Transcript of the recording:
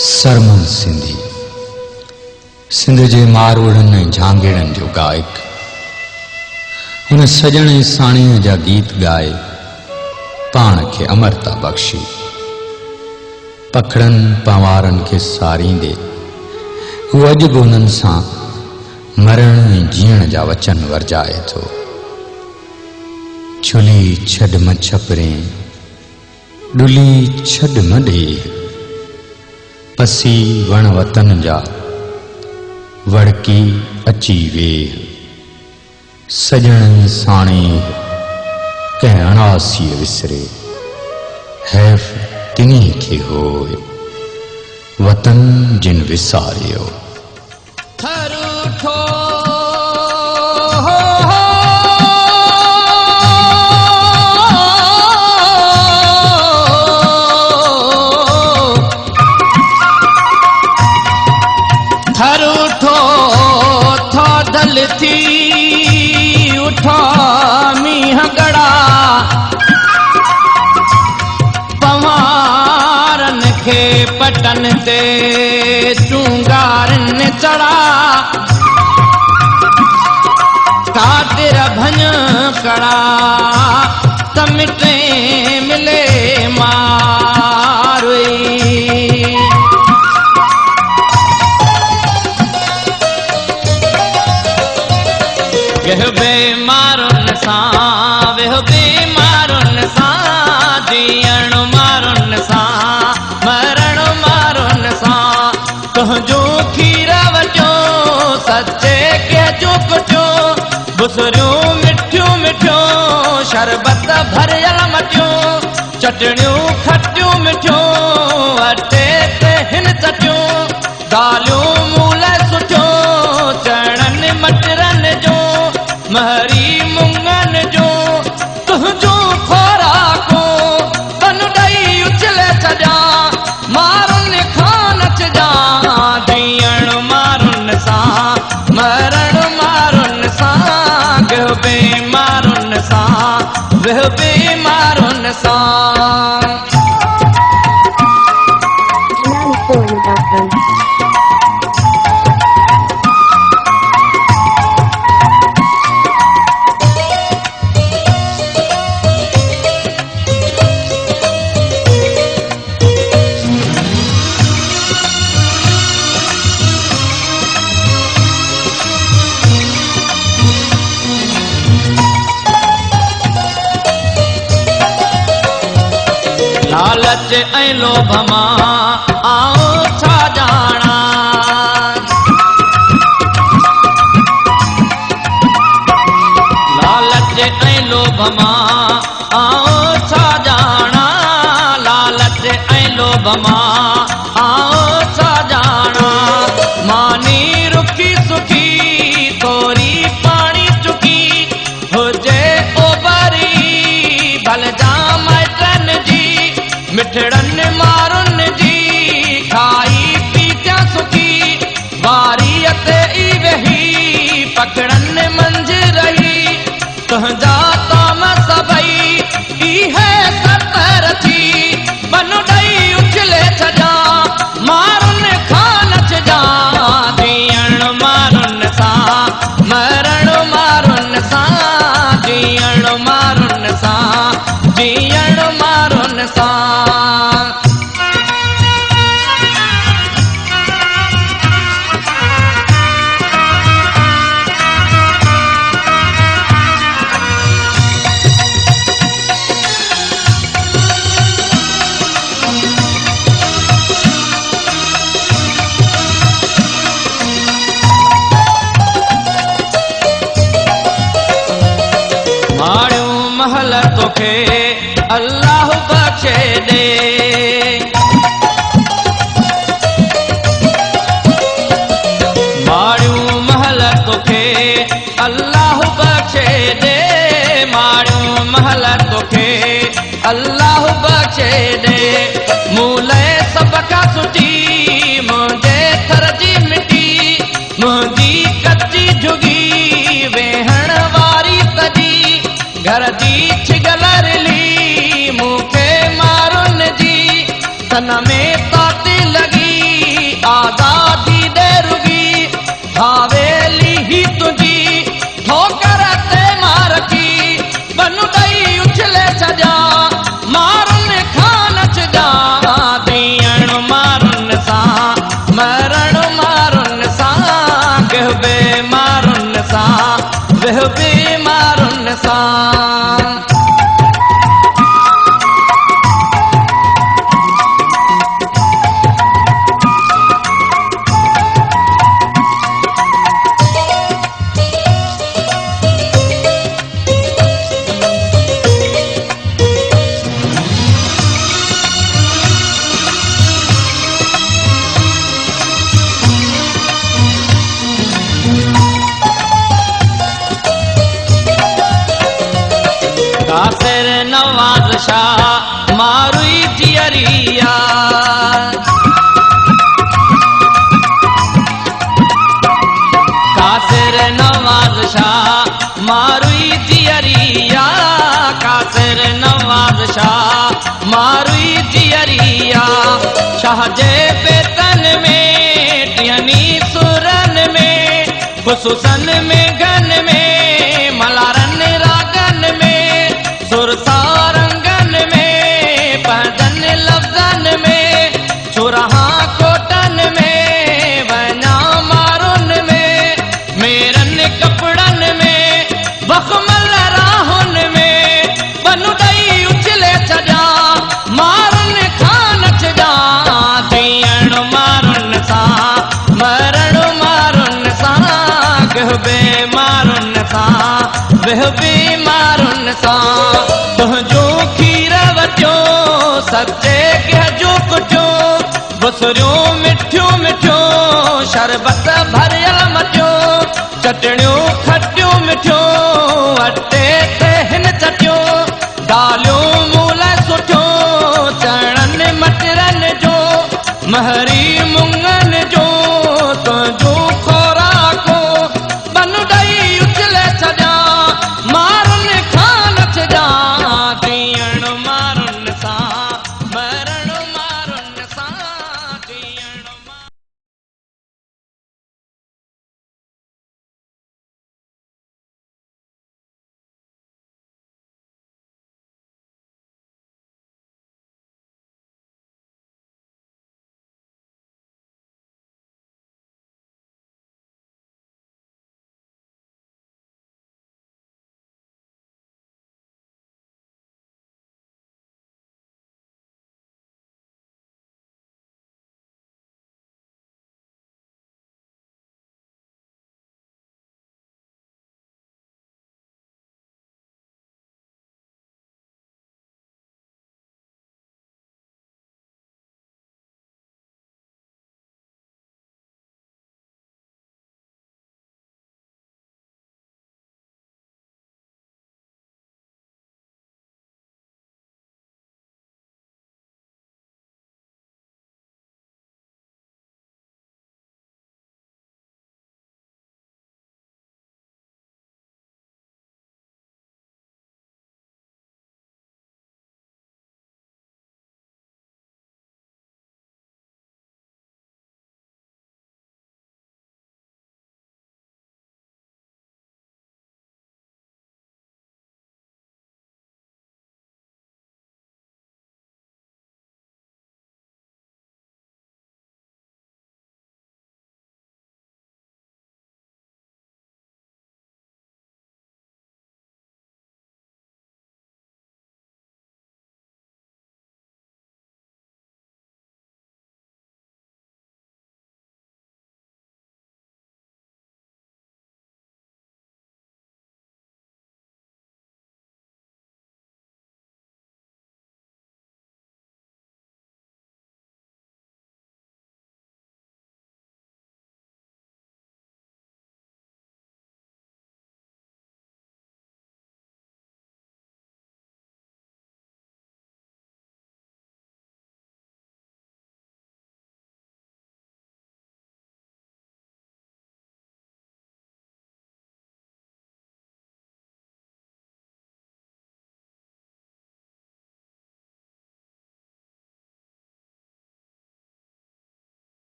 सरमन सिंधी सिंध जे मारवड़नि ऐं झांगेड़नि जो गायक हुन सजण ऐं साणीअ जा गीत गाए पाण खे अमरता बख़्शी पखड़नि पवारनि खे सारींदे हू अॼु बि उन्हनि सां मरण ऐं जीअण जा वचन वरजाए थो। छुली छॾ म छपरे डुली छॾ म ॾे पसी वण वतन जा वड़की अची वेह सजण साणे कंहिं अणासीअ विसरे हैफ़ तिनी खे होय वतन जिन विसारियो। थी उठा मींह गड़ा पवारन खे पटन ते चूंगारन चढ़ा कातिर भञ कड़ा तमिटे मिले मारुई वेह बेमारुन सां वेह बेमारुन सां जीअण मारुन सां मरण मारुन सां तुंहिंजो खीर वटियो सचे के चुपटियो बुसरियूं मिठियूं मिठियूं शरबत भरियल मटियूं चटणियूं खटियूं मिठियूं अटे ते हिन चटियूं दालियूं मूल सुठियूं चणनि मटरनि जो महरी मुंगन जो तुझो खोराको तन ॾई उछले छॾा मारुन खां नचजा जीअण मारुन सां मरण मारुन सां वेह बेमारुन सां वेह बेमारुन सां। लालच ऐं लोभ मां आऊं छा ॼाणा लालच ऐं लोभ मां आऊं छा ॼाणा लालच ऐं लोभ मां आऊं छा ॼाणा मानी रुखी सुखी थोरी पाणी चुकी हुजे ओबरी भल जा माइटनि जी मिठड़न मारुन जी खाई पी क्या सुखी वारी ते ई वेही पकड़न मंझ रही तुंहिंजा ताम सभई ई है सतर थी बन ॾई उछले छॾा मारुन खां नचजा जीअण मारुन सां मरण मारुन सां जीअण मारुन सां जीअण मारुन सां। माड़ियूं महल तोखे अल्लाह बख़्शे ॾे माड़ियूं महल तोखे अल्लाह बख़्शे ॾे माड़ियूं महल तोखे अल्लाह बख़्शे ॾे मूल सभ खां सुठी मुंहिंजे थर जी मिटी मुंहिंजी कची झुगी वेहण वारी तजी घर जी छिगल रिली मूंखे मारुन जी तन में ताती लगी सां कासिर नवाज़ शाह मारुई जियरिया कासिर नवाज़ शाह मारुई जियरिया कासिर नवाज़ शाह मारुई जियरिया शाह जे बेतन में टियनी सुरन में खुसूसन में गन में मलारन रागन में सुर सारंगन में पदन लफ्जन में चुरहा कोटन में वना मारुन में मेरन कपड़न में बखमल राहुन में बनु दई उछले छजा मारुन खान छजा दियण मारुन सा मरण मारुन सा कहबे मारुन सा वहबे मारुन सा तुझो खीर वचो सच्चे कहजो कुठो बसरियो मिठो मिठो शरबत भरियल मचो चटणियो खटियो मिठो अटे ते हिन चटियो दालियो मूल सुठो चणन मटरन जो महर